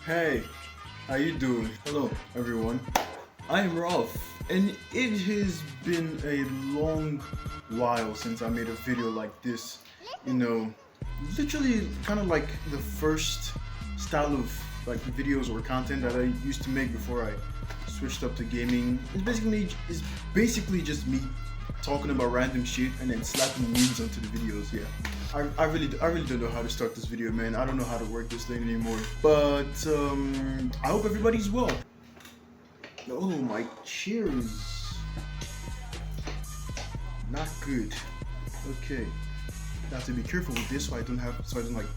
Hey, how you doing? Hello, everyone. I am Rolf, and it has been a long while since I made a video like this. You know, literally kind of like the first style of like videos or content that I used to make before I switched up to gaming. It's basically just me talking about random shit and then slapping memes onto the videos. Yeah, I really don't know how to start this video, man. I don't know how to work this thing anymore. But I hope everybody's well. Oh, my chair is not good. Okay, I have to be careful with this so I don't like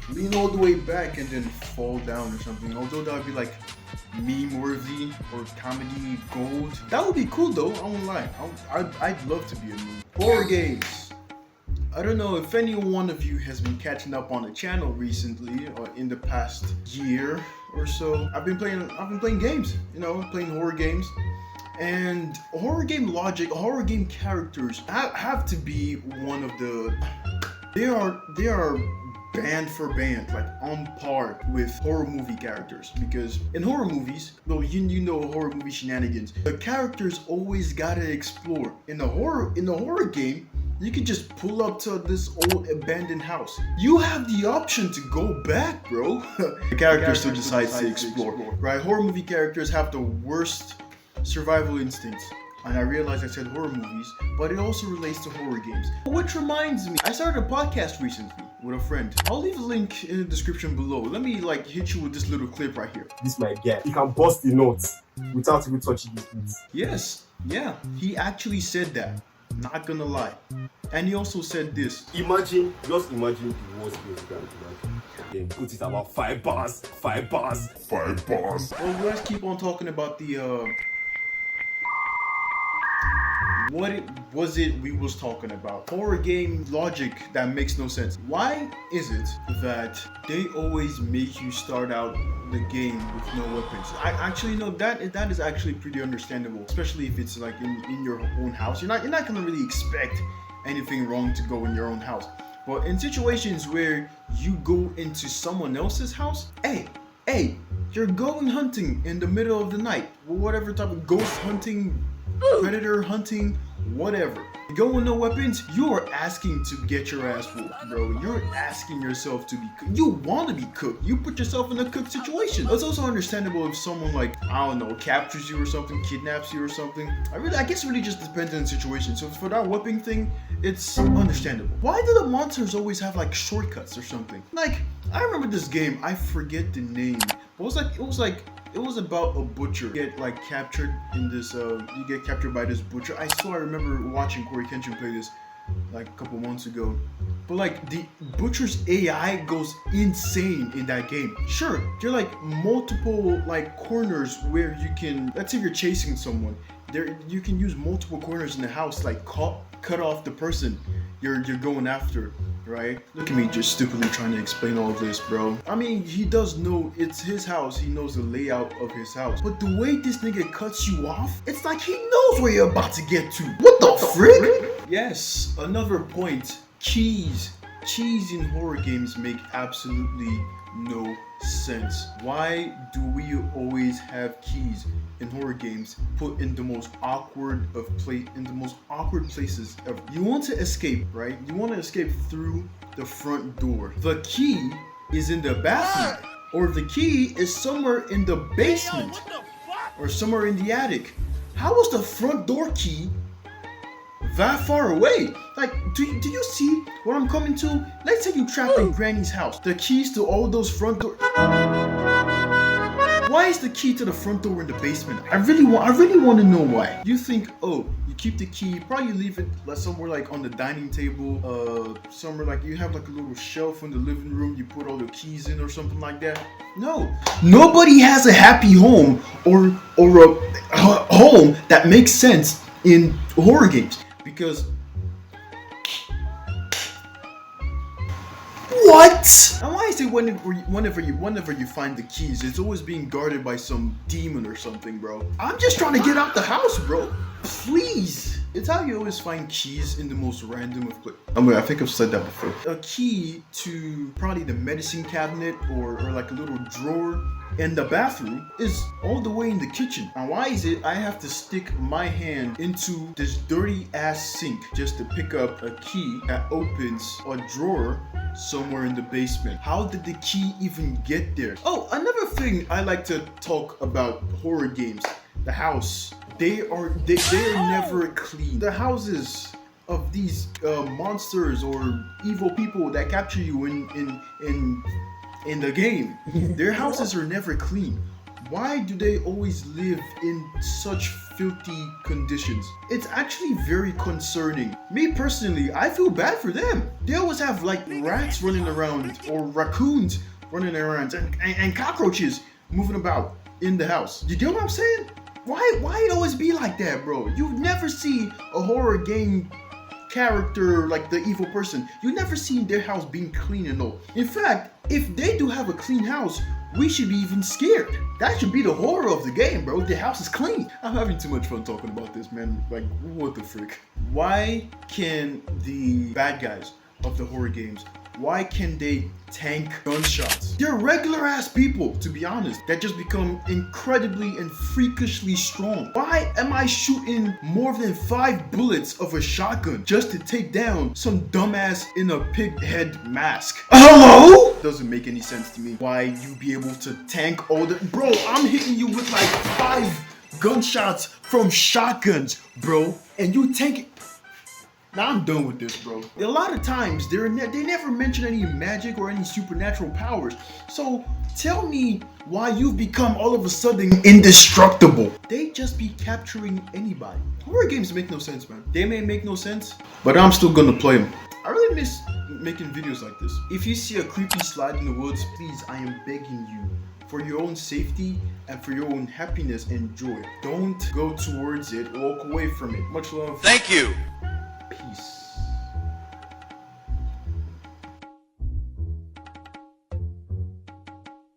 lean all the way back and then fall down or something. Although that would be like meme worthy or comedy gold. That would be cool though. I won't lie. I'd love to be a meme. Horror games. I don't know if any one of you has been catching up on the channel recently or in the past year or so. I've been playing games, playing horror games. And horror game logic, horror game characters have to be one of the they are band for band, like on par with horror movie characters. Because in horror movies, well, you know horror movie shenanigans, the characters always gotta explore. In the horror game, you can just pull up to this old abandoned house. You have the option to go back, bro. The character still decides to explore, right? Horror movie characters have the worst survival instincts. And I realized I said horror movies, but it also relates to horror games. Which reminds me, I started a podcast recently with a friend. I'll leave a link in the description below. Let me hit you with this little clip right here. This my guy. You can bust the nuts without even touching his nuts. Yes, yeah, he actually said that. Not gonna lie. And he also said this. Just imagine the worst case you can imagine. Then put it about 5 bars. Well, let's keep on talking about the what it was we was talking about. Horror game logic that makes no sense. Why is it that they always make you start out the game with no weapons? I actually know that is actually pretty understandable, especially if it's like in your own house. You're not gonna really expect anything wrong to go in your own house. But in situations where you go into someone else's house, hey, you're going hunting in the middle of the night, whatever type of ghost hunting, predator hunting, whatever. You go with no weapons, you are asking to get your ass whooped, bro. You're asking yourself to be you want to be cooked. You put yourself in a cooked situation. It's also understandable if someone captures you or something, kidnaps you or something. I guess it really just depends on the situation. So for that whipping thing, it's understandable. Why do the monsters always have shortcuts or something? I remember this game, I forget the name. It was about a butcher get captured in this you get captured by this butcher. I remember watching Corey Kenshin play this a couple months ago. But the butcher's AI goes insane in that game. Sure, there are multiple corners where you can, let's say you're chasing someone. There you can use multiple corners in the house cut off the person you're going after. Right? Look at me just stupidly trying to explain all of this, bro. I mean, he does know it's his house. He knows the layout of his house. But the way this nigga cuts you off, it's like he knows where you're about to get to. What the frick? Yes, another point. Keys. Keys in horror games make absolutely no sense. Why do we always have keys in horror games put in the most awkward places ever? You want to escape, right? You want to escape through the front door. The key is in the bathroom, or the key is somewhere in the basement, or somewhere in the attic. How was the front door key that far away? Do you see what I'm coming to? Let's say you trapped in Granny's house. The keys to all those front doors. Why is the key to the front door in the basement? I really want to know why. You think, you keep the key, probably leave it somewhere on the dining table, somewhere you have a little shelf in the living room, you put all the keys in or something like that. No. Nobody has a happy home or a home that makes sense in horror games. Because what? And why is it whenever you find the keys, it's always being guarded by some demon or something, bro? I'm just trying to get out the house, bro. Please. It's how you always find keys in the most random of places. I think I've said that before. A key to probably the medicine cabinet or like a little drawer in the bathroom is all the way in the kitchen. And why is it I have to stick my hand into this dirty ass sink just to pick up a key that opens a drawer somewhere in the basement? How did the key even get there? Oh, another thing I like to talk about horror games. The house. They are never clean. The houses of these monsters or evil people that capture you in the game, their houses are never clean. Why do they always live in such filthy conditions? It's actually very concerning. Me personally, I feel bad for them. They always have like rats running around or raccoons running around and cockroaches moving about in the house. You get what I'm saying? Why it always be like that, bro? You never see a horror game character like the evil person. You never seen their house being clean and all. In fact, if they do have a clean house, we should be even scared. That should be the horror of the game, bro. The house is clean. I'm having too much fun talking about this, man. Like, what the frick? Why can the bad guys of the horror games, why can they tank gunshots? They're regular ass people, to be honest, that just become incredibly and freakishly strong. Why am I shooting more than 5 bullets of a shotgun just to take down some dumbass in a pig head mask? Hello? Doesn't make any sense to me. Why you be able to tank all the... Bro, I'm hitting you with like 5 gunshots from shotguns, bro, and you tank it. Now I'm done with this, bro. A lot of times they never mention any magic or any supernatural powers. So tell me why you've become all of a sudden indestructible. They just be capturing anybody. Horror games make no sense, man. They may make no sense, but I'm still gonna play them. I really miss making videos like this. If you see a creepy slide in the woods, please, I am begging you, for your own safety and for your own happiness and joy, don't go towards it, walk away from it. Much love. Thank you.